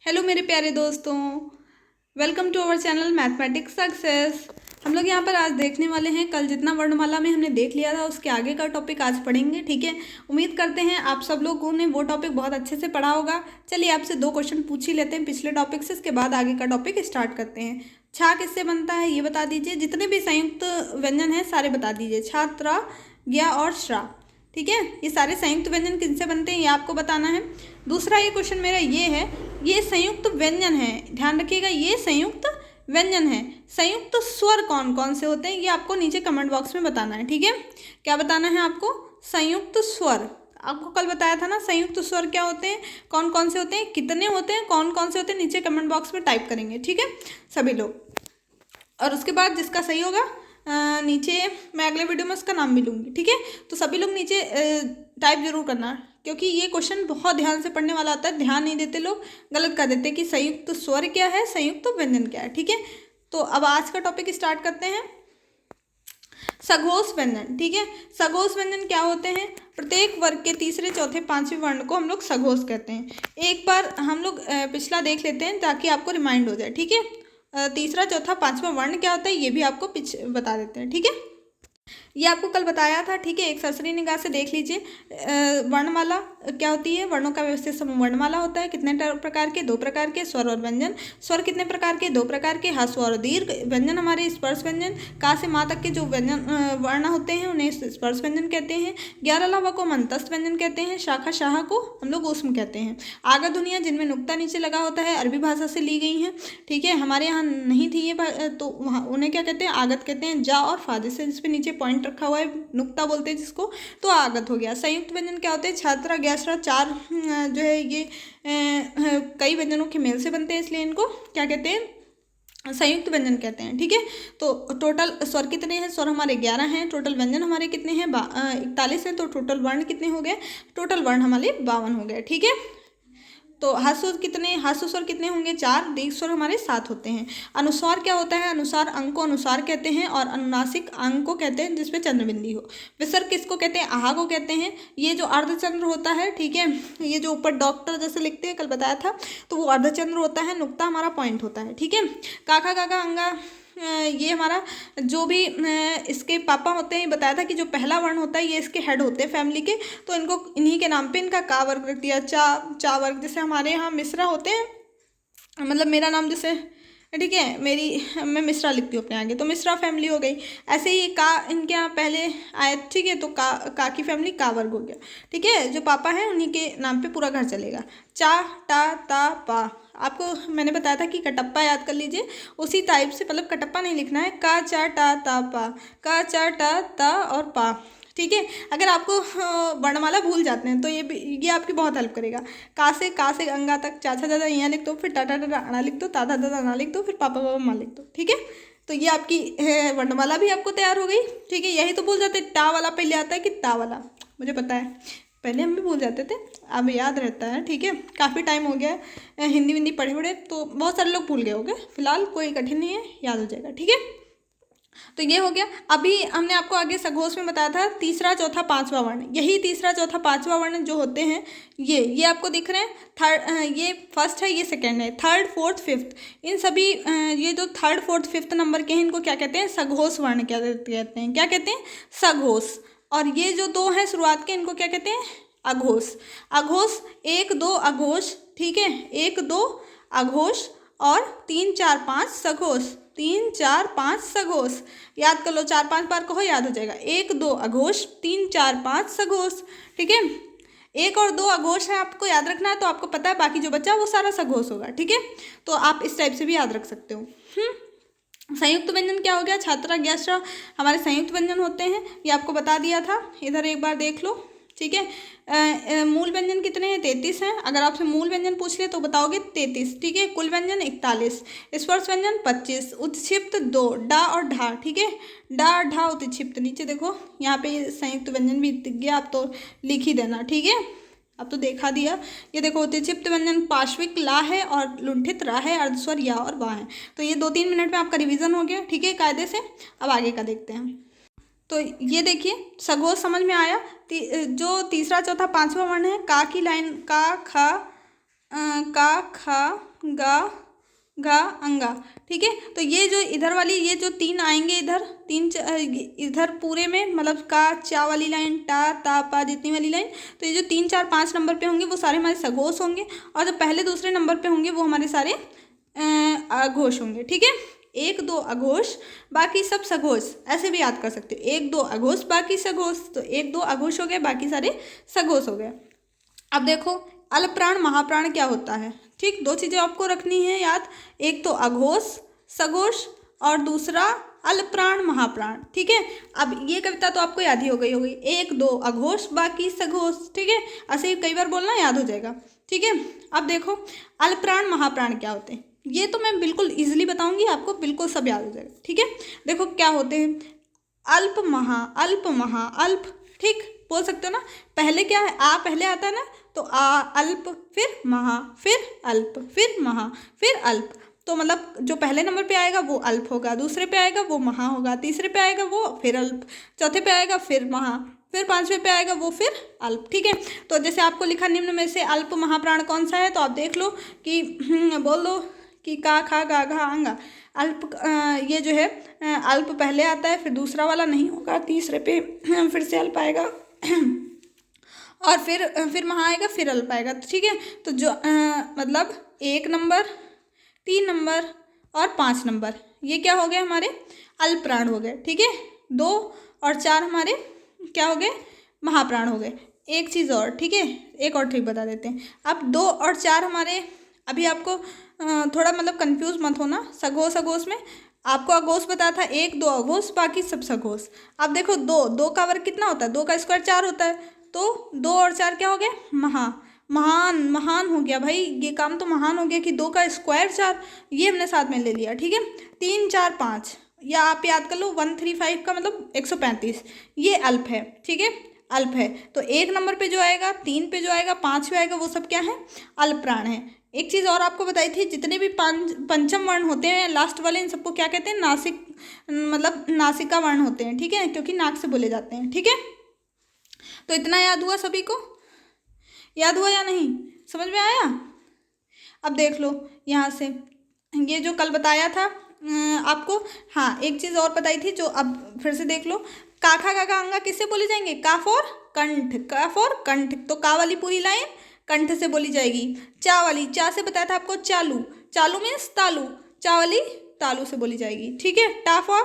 Hello मेरे प्यारे दोस्तों, welcome to our channel mathematics success. हम लोग यहाँ पर आज देखने वाले हैं, कल जितना वर्णमाला में हमने देख लिया था उसके आगे का टॉपिक आज पढ़ेंगे। ठीक है, उम्मीद करते हैं आप सब लोगों ने वो टॉपिक बहुत अच्छे से पढ़ा होगा। चलिए आपसे 2 क्वेश्चन पूछ ही लेते हैं पिछले टॉपिक से, इसके बाद आगे का टॉपिक स्टार्ट करते हैं। छा किससे बनता है ये बता दीजिए। जितने भी संयुक्त व्यंजन हैं सारे बता दीजिए। छा, त्रा, ज्ञा और श्रा। ठीक है, ये सारे संयुक्त व्यंजन किनसे बनते हैं ये आपको बताना है। दूसरा ये क्वेश्चन मेरा ये है, ये संयुक्त व्यंजन है, ध्यान रखिएगा ये संयुक्त व्यंजन है। संयुक्त स्वर कौन कौन से होते हैं ये आपको नीचे कमेंट बॉक्स में बताना है। ठीक है, क्या बताना है आपको? संयुक्त स्वर। आपको कल बताया था ना संयुक्त स्वर क्या होते हैं, कौन कौन से होते हैं, कितने होते हैं, कौन कौन से होते हैं, नीचे कमेंट बॉक्स में टाइप करेंगे। ठीक है सभी लोग, और उसके बाद जिसका सही होगा नीचे मैं अगले वीडियो में उसका नाम भी लूँगी। ठीक है, तो सभी लोग नीचे टाइप जरूर करना, क्योंकि ये क्वेश्चन बहुत ध्यान से पढ़ने वाला होता है। ध्यान नहीं देते लोग, गलत कर देते कि संयुक्त स्वर क्या है, संयुक्त व्यंजन क्या है। ठीक है, तो अब आज का टॉपिक स्टार्ट करते हैं। सघोष व्यंजन। ठीक है, सघोष व्यंजन क्या होते हैं? प्रत्येक वर्ग के तीसरे चौथे पांचवें वर्ण को हम लोग सघोष कहते हैं। एक बार हम लोग पिछला देख लेते हैं ताकि आपको रिमाइंड हो जाए। ठीक है, तीसरा चौथा पांचवा वर्ण क्या होता है ये भी आपको बता देते हैं। ठीक है, ये आपको कल बताया था। ठीक है, एक सरसरी निगाह से देख लीजिए। वर्णमाला क्या होती है? वर्णों का व्यवस्थित समूह वर्णमाला होता है। कितने प्रकार के? 2 प्रकार के। स्वर और व्यंजन। स्वर कितने प्रकार के? 2 प्रकार के, ह्रस्व और दीर्घ। व्यंजन हमारे स्पर्श व्यंजन, का से माँ तक के जो व्यंजन वर्ण होते हैं उन्हें स्पर्श व्यंजन कहते हैं। 11 अलावा को हम अंतस्थ व्यंजन कहते हैं। शाखा शाह को हम लोग ऊष्म कहते हैं। आगा ध्वनियाँ जिनमें नुक्ता नीचे लगा होता है अरबी भाषा से ली गई हैं। ठीक है, हमारे यहाँ नहीं थी ये तो वहाँ उन्हें क्या कहते हैं? आगत कहते हैं। जा और फा, जिससे जिसपे नीचे पॉइंट रखा हुआ है, नुक्ता बोलते हैं जिसको, तो आगत हो गया। संयुक्त व्यंजन क्या होते हैं? छात्रा, ज्ञासरा, चार जो है ये कई व्यंजनों के मेल से बनते हैं, इसलिए इनको क्या कहते हैं? संयुक्त व्यंजन कहते हैं। ठीक है, तो टोटल स्वर कितने हैं? स्वर हमारे 11 हैं। टोटल व्यंजन हमारे कितने हैं? 41 हैं। तो टोटल वर्ण कितने हो गए? टोटल वर्ण हमारे 52 हो गए। ठीक है, तो ह्रस्व स्वर कितने होंगे? 4। दीर्घ स्वर हमारे 7 होते हैं। अनुस्वार क्या होता है? अनुसार अंक को अनुसार कहते हैं, और अनुनासिक अंक को कहते हैं जिसपे चंद्रबिंदी हो। विसर्ग किसको कहते हैं? आहा को कहते हैं। ये जो अर्धचंद्र होता है, ठीक है, ये जो ऊपर डॉक्टर जैसे लिखते हैं, कल बताया था, तो वो अर्धचंद्र होता है। नुक्ता हमारा पॉइंट होता है। ठीक है, काका काका अंगा ये हमारा जो भी इसके पापा होते हैं, बताया था कि जो पहला वर्ण होता है ये इसके हेड होते हैं फैमिली के, तो इनको इन्हीं के नाम पे इनका का वर्ग रख दिया। चा वर्ग। जैसे हमारे यहाँ मिश्रा होते हैं, मतलब मेरा नाम जैसे, ठीक है, मैं मिश्रा लिखती हूँ अपने आगे, तो मिश्रा फैमिली हो गई। ऐसे ही का इनके यहाँ पहले आए, ठीक है, तो का की फैमिली का वर्ग हो गया। ठीक है, जो पापा हैं उन्हीं के नाम पे पूरा घर चलेगा। चा, टा, ता, पा। आपको मैंने बताया था कि कटप्पा याद कर लीजिए, उसी टाइप से, मतलब कटप्पा नहीं लिखना है। का, चा, टा, ता, पा। का, चा, टा, ता और पा। ठीक है, अगर आपको वर्णमाला भूल जाते हैं तो ये आपकी बहुत हेल्प करेगा। का से अंगा तक चाचा दादा यहाँ लिख दो, फिर टाटा टाटा अना लिख दो, दादा दादा अना लिख दो, फिर पापा पापा माँ लिख दो। ठीक है, तो ये आपकी वर्णमाला भी आपको तैयार हो गई। ठीक है, यही तो भूल जाते, टा वाला पहले आता है कि ता वाला, मुझे पता है, पहले हम भी भूल जाते थे, अब याद रहता है। ठीक है, काफ़ी टाइम हो गया हिंदी विंदी पढ़े पढ़े, तो बहुत सारे लोग भूल गए होंगे। फिलहाल कोई कठिन नहीं है, याद हो जाएगा। ठीक है, तो ये हो गया। अभी हमने आपको आगे सघोष में बताया था तीसरा चौथा पांचवा वर्ण, यही तीसरा चौथा पांचवा वर्ण जो होते हैं ये आपको दिख रहे हैं। थर्ड, ये फर्स्ट है, ये सेकंड है, थर्ड फोर्थ फिफ्थ, इन सभी ये जो थर्ड फोर्थ फिफ्थ नंबर के हैं इनको क्या कहते हैं? सघोष वर्ण क्या कहते हैं? क्या कहते हैं? सघोष। और ये जो 2 हैं शुरुआत के, इनको क्या कहते हैं? अघोष। अघोष 1 2 अघोष। ठीक है, 1 2 अघोष और 3 4 5 सघोष। 3 4 5 सघोष, याद कर लो, 4 5 बार कहो, याद हो जाएगा। 1 2 अघोष, 3 4 5 सघोष। ठीक है, 1 और 2 अघोष है, आपको याद रखना है, तो आपको पता है बाकी जो बचा वो सारा सघोष होगा। ठीक है, तो आप इस टाइप से भी याद रख सकते हो। संयुक्त व्यंजन क्या हो गया? छात्रा, ज्ञासरा हमारे संयुक्त व्यंजन होते हैं, ये आपको बता दिया था, इधर एक बार देख लो। ठीक है, मूल व्यंजन कितने हैं? 33 हैं। अगर आपसे मूल व्यंजन पूछ ले तो बताओगे 33। ठीक है, कुल व्यंजन 41। स्पर्श व्यंजन 25। उत्क्षिप्त 2, डा और ढा। ठीक है, डा ढा उत्क्षिप्त। नीचे देखो यहाँ पे संयुक्त व्यंजन भी दिख गया, आप तो लिख ही देना। ठीक है, अब तो देखा दिया। ये देखो उत्क्षिप्त व्यंजन पार्श्विक ला है और लुंठित रा है, अर्धस्वर या और वा है। तो ये 2-3 मिनट में आपका रिवीजन हो गया। ठीक है, कायदे से। अब आगे का देखते हैं। तो ये देखिए सघोष समझ में आया। जो तीसरा चौथा पांचवा वर्ण है, का की लाइन, का, खा, का, खा, गा, घा, अंगा। ठीक है, तो ये जो इधर वाली ये जो तीन आएंगे इधर इधर पूरे में, मतलब का, चा वाली लाइन, टा, ता, पा, जितनी वाली लाइन, तो ये जो 3 4 5 नंबर पे होंगे वो सारे हमारे सघोष होंगे, और जो पहले दूसरे नंबर पे होंगे वो हमारे सारे अघोष होंगे। ठीक है, 1 2 अघोष बाकी सब सघोष, ऐसे भी याद कर सकते हो, 1 2 अघोष बाकी सघोष, तो 1 2 अघोष हो गए, बाकी सारे सघोष हो गए। अब देखो अल्पप्राण महाप्राण क्या होता है। ठीक, 2 चीज़ें आपको रखनी है याद, एक तो अघोष सघोष और दूसरा अल्पप्राण महाप्राण। ठीक है, अब ये कविता तो आपको याद ही हो गई होगी, 1 2 अघोष बाकी सघोष। ठीक है, ऐसे कई बार बोलना, याद हो जाएगा। ठीक है, अब देखो अल्पप्राण महाप्राण क्या होते हैं, ये तो मैं बिल्कुल ईजिली बताऊंगी आपको, बिल्कुल सब याद हो जाएगा। ठीक है, देखो क्या होते हैं, अल्प महा अल्प। ठीक, बोल सकते हो ना, पहले क्या है, आ पहले आता है ना, तो आ अल्प, फिर महा, फिर अल्प, फिर महा, फिर अल्प। तो मतलब जो पहले नंबर पे आएगा वो अल्प होगा, दूसरे पे आएगा वो महा होगा, तीसरे पे आएगा वो फिर अल्प, चौथे पे आएगा फिर महा, फिर 5वें पे आएगा वो फिर अल्प। ठीक है, तो जैसे आपको लिखा निम्न में से अल्प महाप्राण कौन सा है, तो आप देख लो कि बोल दो कि का, खा, गा, घा, अंगा। अल्प ये जो है अल्प पहले आता है, फिर दूसरा वाला नहीं होगा, तीसरे पे फिर से अल्प आएगा और फिर महा आएगा, फिर अल्प आएगा। ठीक है, तो जो मतलब 1 नंबर, 3 नंबर और 5 नंबर, ये क्या हो गए हमारे अल्पप्राण हो गए। ठीक है, 2 और 4 हमारे क्या हो गए, महाप्राण हो गए। एक चीज़ और, ठीक है, एक और ट्रिक बता देते हैं। अब 2 और 4 हमारे, अभी आपको थोड़ा मतलब कंफ्यूज मत होना, सघोष अघोष में आपको अघोष बताया था, 1 2 अघोष बाकी सब सघोष। अब देखो 2 का वर्ग कितना होता है, 2 का स्क्वायर 4 होता है, तो 2 और 4 क्या हो गए, महान हो गया भाई, ये काम तो महान हो गया कि 2 का स्क्वायर 4, ये हमने साथ में ले लिया। ठीक है, 3 4 5, या आप याद कर लो 135 का मतलब 135, ये अल्प है। ठीक है, अल्प है, तो 1 नंबर पे जो आएगा, 3 पे जो आएगा, 5 पे आएगा, वो सब क्या है, अल्पप्राण है। एक चीज़ और आपको बताई थी, जितने भी पंचम वर्ण होते हैं लास्ट वाले, इन सबको क्या कहते हैं, नासिक, मतलब नासिका वर्ण होते हैं। ठीक है, क्योंकि नाक से बोले जाते हैं। ठीक है, तो इतना याद हुआ, सभी को याद हुआ या नहीं, समझ में आया। अब देख लो यहाँ से, ये जो कल बताया था आपको, हाँ एक चीज़ और बताई थी जो अब फिर से देख लो, काखा काका अंगा किससे बोले जाएंगे, का फॉर कंठ, का फॉर कंठ, तो का वाली पूरी लाइन कंठ से बोली जाएगी। चा वाली, चा से बताया था आपको चालू, चालू मीन्स तालू, चा वाली तालू से बोली जाएगी। ठीक है, टा फॉर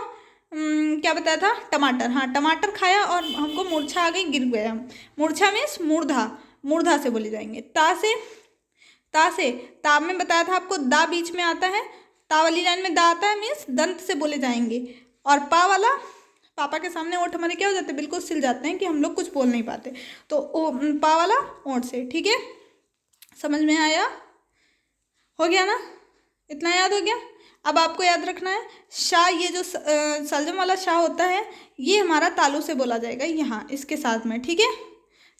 क्या बताया था, टमाटर, हाँ टमाटर खाया और हमको मूर्छा आ गई, गिर गया हम, मूर्छा मीन्स मूर्धा, मूर्धा से बोली जाएंगे। ता से ताब में बताया था आपको, दा बीच में आता है, ता वाली लाइन में दा आता है, मीन्स दंत से बोले जाएंगे। और पा वाला, पापा के सामने ओठ हमारे क्या हो जाते हैं, बिल्कुल सिल जाते हैं कि हम लोग कुछ बोल नहीं पाते, तो पा वाला ओठ से। ठीक है, समझ में आया, हो गया ना, इतना याद हो गया। अब आपको याद रखना है, शाह, ये जो सलजम वाला शाह होता है, ये हमारा तालू से बोला जाएगा, यहाँ इसके साथ में। ठीक है,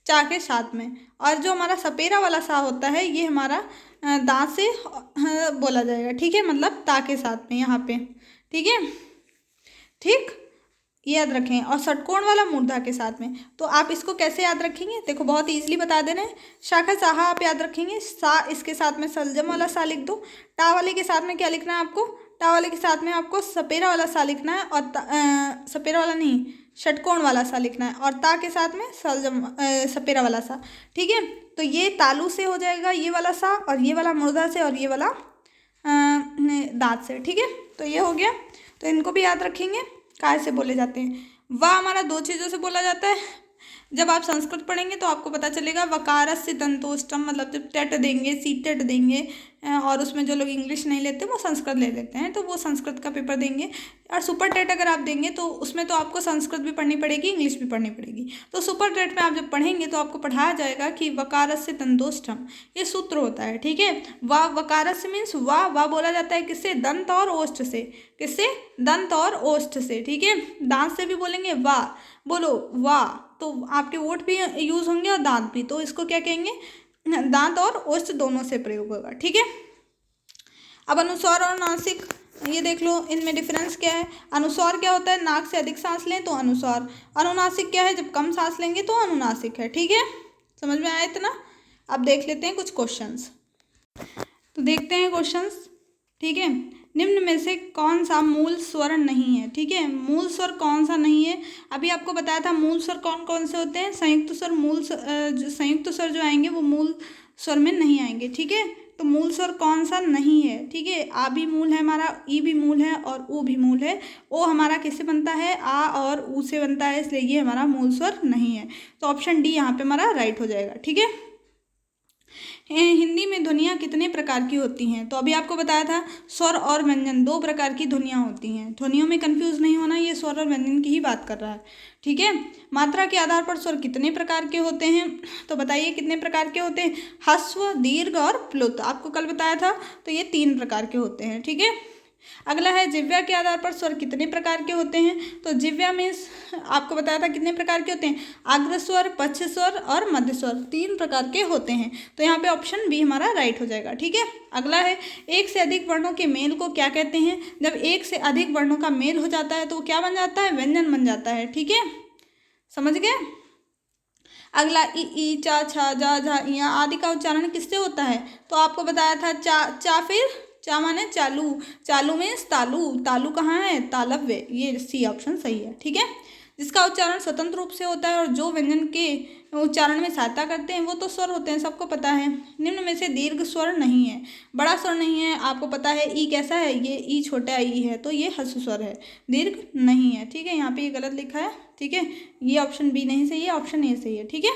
चा के साथ में। और जो हमारा सपेरा वाला सा होता है, ये हमारा दांत से बोला जाएगा। ठीक है, मतलब ता के साथ में यहाँ पे। ठीक है, ठीक, ये याद रखें। और षटकोण वाला मूर्धा के साथ में, तो आप इसको कैसे याद रखेंगे, देखो बहुत इजीली बता दे रहे हैं। शाखा साहा आप याद रखेंगे, सा इसके साथ में सलजम वाला सा लिख दो, टा वाले के साथ में क्या लिखना है आपको, टा वाले के साथ में आपको सपेरा वाला सा लिखना है, और सपेरा वाला नहीं, षटकोण वाला सा लिखना है, और ता के साथ में सलजम सपेरा वाला सा। ठीक है, तो ये तालू से हो जाएगा, ये वाला सा, और ये वाला मूर्धा से, और ये वाला दांत से। ठीक है, तो ये हो गया, तो इनको भी याद रखेंगे, काय से बोले जाते हैं। वाह हमारा 2 चीज़ों से बोला जाता है, जब आप संस्कृत पढ़ेंगे तो आपको पता चलेगा। वकारस्य दंतोष्टम, मतलब जब टेट देंगे, सी टेट देंगे, और उसमें जो लोग इंग्लिश नहीं लेते वो संस्कृत ले लेते हैं, तो वो संस्कृत का पेपर देंगे। और सुपर टेट अगर आप देंगे तो उसमें तो आपको संस्कृत भी पढ़नी पड़ेगी, इंग्लिश भी पढ़नी पड़ेगी। तो सुपर टेट में आप जब पढ़ेंगे तो आपको पढ़ाया जाएगा कि वकारस्य दंतोष्टम, ये सूत्र होता है। ठीक है, वाह, वकारस्य मीन्स वाह बोला जाता है किससे, दंत और ओष्ठ से, किससे, दंत और ओष्ठ से। ठीक है, दांत से भी बोलेंगे वाह, बोलो वाह, तो आपके ओठ भी यूज़ होंगे और दांत भी, तो इसको क्या कहेंगे, दांत और ओष्ठ दोनों से प्रयोग होगा। ठीक है, अब अनुस्वार और नासिक, ये देख लो इनमें डिफरेंस क्या है। अनुस्वार क्या होता है, नाक से अधिक सांस लें तो अनुस्वार, अनुनासिक क्या है, जब कम सांस लेंगे तो अनुनासिक है। ठीक है, समझ में आया इतना। अब देख लेते हैं कुछ क्वेश्चंस। तो देखते हैं क्वेश्चंस। ठीक है, निम्न में से कौन सा मूल स्वर नहीं है? ठीक है, मूल स्वर कौन सा नहीं है? अभी आपको बताया था मूल स्वर कौन कौन से होते हैं। संयुक्त स्वर संयुक्त स्वर जो आएंगे वो मूल स्वर में नहीं आएंगे। ठीक है, तो मूल स्वर कौन सा नहीं है? ठीक है, आ भी मूल है हमारा, ई भी मूल है और ऊ भी मूल है। ओ हमारा किससे बनता है? आ और ऊ से बनता है, इसलिए ये हमारा मूल स्वर नहीं है। तो ऑप्शन डी यहाँ पे हमारा राइट हो जाएगा। ठीक है, हिंदी में ध्वनियाँ कितने प्रकार की होती हैं? तो अभी आपको बताया था स्वर और व्यंजन 2 प्रकार की ध्वनियाँ होती हैं। ध्वनियों में कंफ्यूज नहीं होना, ये स्वर और व्यंजन की ही बात कर रहा है। ठीक है, मात्रा के आधार पर स्वर कितने प्रकार के होते हैं? तो बताइए कितने प्रकार के होते हैं? ह्रस्व, दीर्घ और प्लुत। आपको कल बताया था, तो ये 3 प्रकार के होते हैं। ठीक है, अगला है जिह्वा के आधार पर स्वर कितने प्रकार के होते हैं? तो जिह्वा में आपको बताया था कितने प्रकार के होते हैं? अग्र स्वर, पक्ष स्वर और मध्य स्वर, 3 प्रकार के होते हैं। तो यहाँ पे ऑप्शन बी हमारा राइट हो जाएगा। ठीक है, अगला है एक से अधिक वर्णों के मेल को क्या कहते हैं? जब एक से अधिक वर्णों का मेल हो जाता है तो वो क्या बन जाता है? व्यंजन बन जाता है। ठीक है, समझ गए? अगला ई, चा, छा, जा, झा, इया आदि का उच्चारण किससे होता है? तो आपको बताया था चा फिर चा माने चालू, चालू मीन्स तालु, तालु कहाँ है? तालव्य। ये सी ऑप्शन सही है। ठीक है, जिसका उच्चारण स्वतंत्र रूप से होता है और जो व्यंजन के उच्चारण में सहायता करते हैं वो तो स्वर होते हैं, सबको पता है। निम्न में से दीर्घ स्वर नहीं है, बड़ा स्वर नहीं है। आपको पता है ई कैसा है? ये ई छोटा ई है, तो ये ह्रस्व स्वर है, दीर्घ नहीं है। ठीक है, यहाँ पे ये गलत लिखा है। ठीक है, ये ऑप्शन बी नहीं सही है, ऑप्शन ए सही है। ठीक है,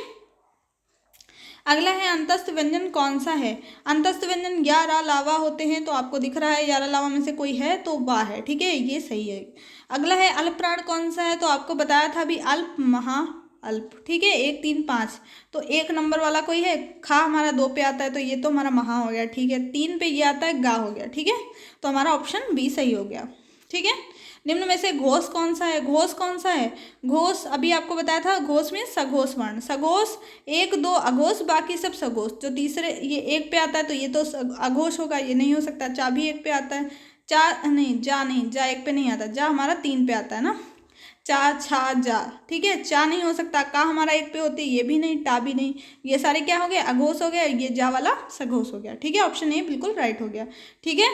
अगला है अंतस्थ व्यंजन कौन सा है? अंतस्थ व्यंजन या, रा, लावा होते हैं। तो आपको दिख रहा है या, रा, लावा में से कोई है तो वा है। ठीक है, ये सही है। अगला है अल्प प्राण कौन सा है? तो आपको बताया था अभी अल्प, महा, अल्प। ठीक है, 1, 3, 5। तो 1 नंबर वाला कोई है? खा हमारा 2 पे आता है, तो ये तो हमारा महा हो गया। ठीक है, 3 पे ये आता है, गा हो गया। ठीक है, तो हमारा ऑप्शन बी सही हो गया। ठीक है, निम्न में से घोष कौन सा है? घोष कौन सा है? घोष अभी आपको बताया था, घोष में सघोष वर्ण। सघोष 1, 2 अघोष, बाकी सब सघोष। जो तीसरे ये 1 पे आता है तो ये तो अघोष होगा, ये नहीं हो सकता। चा भी 1 पे आता है, चा नहीं, जा नहीं, जा 1 पे नहीं आता, जा हमारा 3 पे आता है ना। चा, छा, जा। ठीक है, चा नहीं हो सकता, का हमारा 1 पे होती है, ये भी नहीं, टा भी नहीं। ये सारे क्या हो गए? अघोष हो गया। ये जा वाला सघोष हो गया। ठीक है, ऑप्शन ए बिल्कुल राइट हो गया। ठीक है,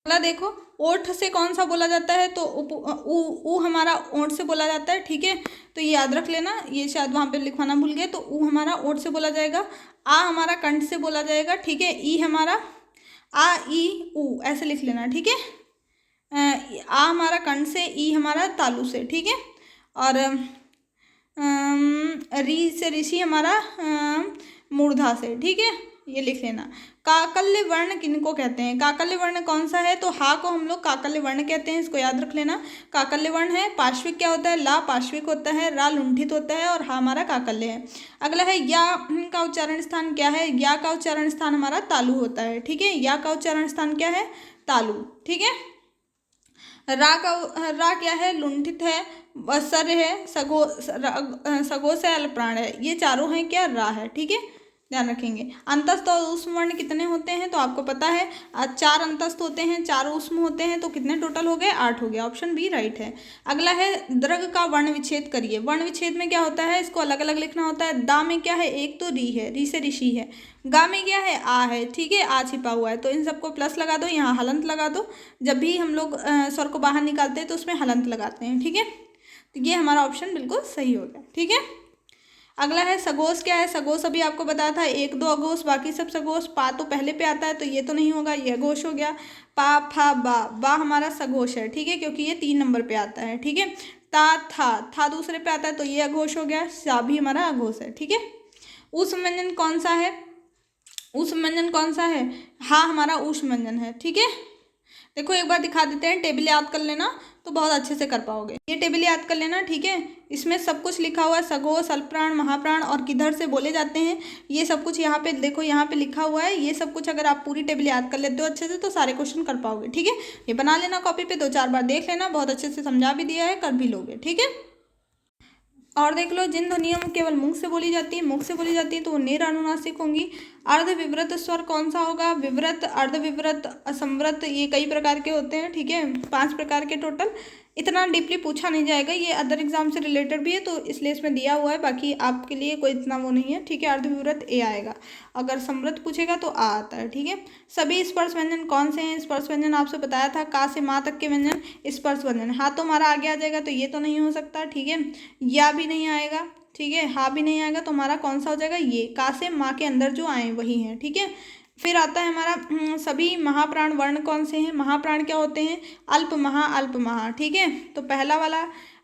अगला देखो, ओठ से कौन सा बोला जाता है? तो ऊ हमारा ओठ से बोला जाता है। ठीक है, तो ये याद रख लेना, ये शायद वहाँ पे लिखवाना भूल गए। तो ऊ हमारा ओठ से बोला जाएगा। आ हमारा कंठ से बोला जाएगा। ठीक है, ई हमारा आ, ई, ऊ ऐसे लिख लेना। ठीक है, आ हमारा कंठ से, ई हमारा तालु से। ठीक है, और री से ऋषि हमारा मूर्धा से। ठीक है, ये लिख लेना। काकल्य वर्ण किनको कहते हैं? काकल्य वर्ण कौन सा है? तो हा को हम लोग काकल्य वर्ण कहते हैं, इसको याद रख लेना। काकल्य वर्ण है। पार्श्विक क्या होता है? ला पार्श्विक होता है, रा लुंठित होता है और हा हमारा काकल्य है। अगला है या का उच्चारण स्थान क्या है? या का उच्चारण स्थान हमारा तालु होता है। ठीक है, या का उच्चारण स्थान क्या है? तालु। ठीक है, रा क्या है? लुंठित है, सर्य है, सगोस है, अल्पप्राण है। ये चारों हैं क्या? रा है। ठीक है, ध्यान रखेंगे। अंतस्थ और ऊष्म वर्ण कितने होते हैं? तो आपको पता है 4 अंतस्थ होते हैं, 4 ऊष्म होते हैं। तो कितने टोटल हो गए? 8 हो गया। ऑप्शन बी राइट है। अगला है दृघ का वर्ण विच्छेद करिए। वर्ण विच्छेद में क्या होता है? इसको अलग अलग लिखना होता है। दा में क्या है? एक तो री है, री से ऋषि है। गा में क्या है? आ है। ठीक है, आ छिपा हुआ है, तो इन सबको प्लस लगा दो, यहाँ हलंत लगा दो। जब भी हम लोग स्वर को बाहर निकालते हैं तो उसमें हलंत लगाते हैं। ठीक है, तो ये हमारा ऑप्शन बिल्कुल सही हो गया। ठीक है, अगला है सगोश क्या है? सगोश अभी आपको बताया था 1, 2 अघोष, बाकी सब सगोश। पा तो पहले पे आता है, तो ये तो नहीं होगा, ये अघोष हो गया। पा, फा, बा, बा हमारा सघोष है। ठीक है, क्योंकि ये 3 नंबर पे आता है। ठीक है, ता, था दूसरे पे आता है, तो ये अघोष हो गया। सा भी हमारा अघोष है। ठीक है, ऊष्म व्यंजन कौन सा है? ऊष्म व्यंजन कौन सा है? हाँ हमारा ऊष्म व्यंजन है। ठीक है, देखो एक बार दिखा देते हैं, टेबल याद कर लेना तो बहुत अच्छे से कर पाओगे। ये टेबल याद कर लेना। ठीक है, इसमें सब कुछ लिखा हुआ है, सघोष, अल्पप्राण, महाप्राण और किधर से बोले जाते हैं, ये सब कुछ यहाँ पे देखो, यहाँ पे लिखा हुआ है। ये सब कुछ अगर आप पूरी टेबल याद कर लेते हो अच्छे से तो सारे क्वेश्चन कर पाओगे। ठीक है, ये बना लेना कॉपी पे, 2-4 बार देख लेना, बहुत अच्छे से समझा भी दिया है, कर भी लोगे। ठीक है, और देख लो, जिन ध्वनियों में केवल मुख से बोली जाती है, मुख से बोली जाती है तो वो नेर अनुनासिक होंगी। अर्धविवृत स्वर कौन सा होगा? विवृत, अर्धविवृत, असंवृत, ये कई प्रकार के होते हैं, ठीक है, 5 प्रकार के टोटल। इतना डीपली पूछा नहीं जाएगा, ये अदर एग्जाम से रिलेटेड भी है तो इसलिए इसमें दिया हुआ है, बाकी आपके लिए कोई इतना वो नहीं है, ठीक है। अर्धविवृत ए आएगा, अगर समृद्ध पूछेगा तो आ आता है, ठीक है। सभी स्पर्श व्यंजन कौन से हैं? स्पर्श व्यंजन आपसे बताया था, का से माँ तक के व्यंजन स्पर्श व्यंजन। हाँ तो हमारा आगे आ जाएगा, तो ये तो नहीं हो सकता, ठीक है, या भी नहीं आएगा, ठीक है, हाँ भी नहीं आएगा, तो हमारा कौन सा हो जाएगा? ये का से माँ के अंदर जो आए वही हैं, ठीक है। फिर आता है हमारा सभी महाप्राण वर्ण कौन से हैं? महाप्राण क्या होते हैं? अल्प महा, अल्प महा, ठीक है। तो पहला वाला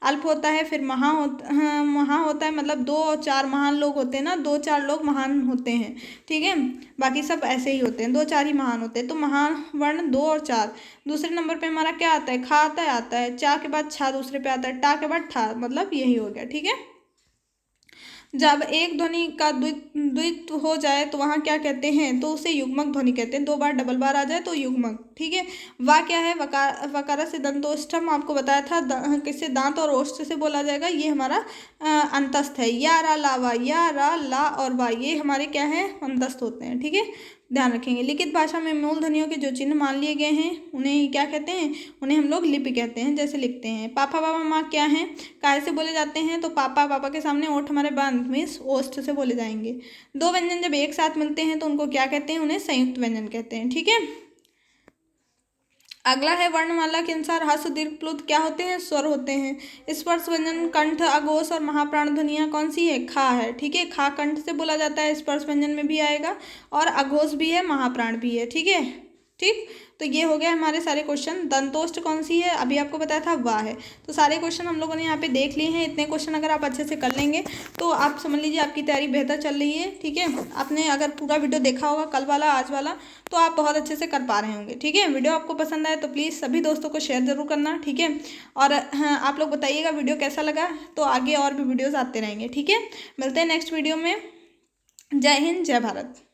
अल्प होता है, फिर महा होता है, मतलब 2 और 4 महान लोग होते हैं ना, 2-4 लोग महान होते हैं, ठीक है, बाकी सब ऐसे ही होते हैं, 2-4 ही महान होते हैं। तो महान वर्ण 2 और 4। दूसरे नंबर पे हमारा क्या आता है? खा आता है, चा के बाद छा दूसरे पे आता है, टा के बाद ठा, मतलब यही हो गया, ठीक है। जब एक ध्वनि का द्वित्व हो जाए तो वहाँ क्या कहते हैं? तो उसे युग्मक ध्वनि कहते हैं। 2 बार डबल बार आ जाए तो युग्मक, ठीक है। वा क्या है? वकार से दंतोष्ठम आपको बताया था, किससे? दांत और ओष्ठ से बोला जाएगा, ये हमारा अंतस्थ है। या रा ला वा, या रा ला और वा, ये हमारे क्या है? अंतस्थ होते हैं, ठीक है, ध्यान रखेंगे। लिखित भाषा में मूल ध्वनियों के जो चिन्ह मान लिए गए हैं उन्हें क्या कहते हैं? उन्हें हम लोग लिपि कहते हैं, जैसे लिखते हैं। पापा बाबा माँ क्या है? काय से बोले जाते हैं? तो पापा, पापा के सामने ओठ हमारे बंद, मीन्स ओष्ठ से बोले जाएंगे। 2 व्यंजन जब एक साथ मिलते हैं तो उनको क्या कहते हैं? उन्हें संयुक्त व्यंजन कहते हैं, ठीक है। अगला है वर्णमाला के अनुसार ह्रस्व दीर्घ प्लुत क्या होते हैं? स्वर होते हैं। स्पर्श व्यंजन कंठ, अघोष और महाप्राण ध्वनियाँ कौन सी है? खा है, ठीक है, खा कंठ से बोला जाता है, स्पर्श व्यंजन में भी आएगा, और अघोष भी है, महाप्राण भी है, ठीक है, ठीक। तो ये हो गया हमारे सारे क्वेश्चन। दंतोष्ठ कौन सी है? अभी आपको बताया था वाह है। तो सारे क्वेश्चन हम लोगों ने यहाँ पे देख लिए हैं। इतने क्वेश्चन अगर आप अच्छे से कर लेंगे तो आप समझ लीजिए आपकी तैयारी बेहतर चल रही है, ठीक है। आपने अगर पूरा वीडियो देखा होगा, कल वाला आज वाला, तो आप बहुत अच्छे से कर पा रहे होंगे, ठीक है। वीडियो आपको पसंद आए तो प्लीज़ सभी दोस्तों को शेयर ज़रूर करना, ठीक है। और हाँ, आप लोग बताइएगा वीडियो कैसा लगा, तो आगे और भी वीडियोज़ आते रहेंगे, ठीक है। मिलते हैं नेक्स्ट वीडियो में। जय हिंद, जय भारत।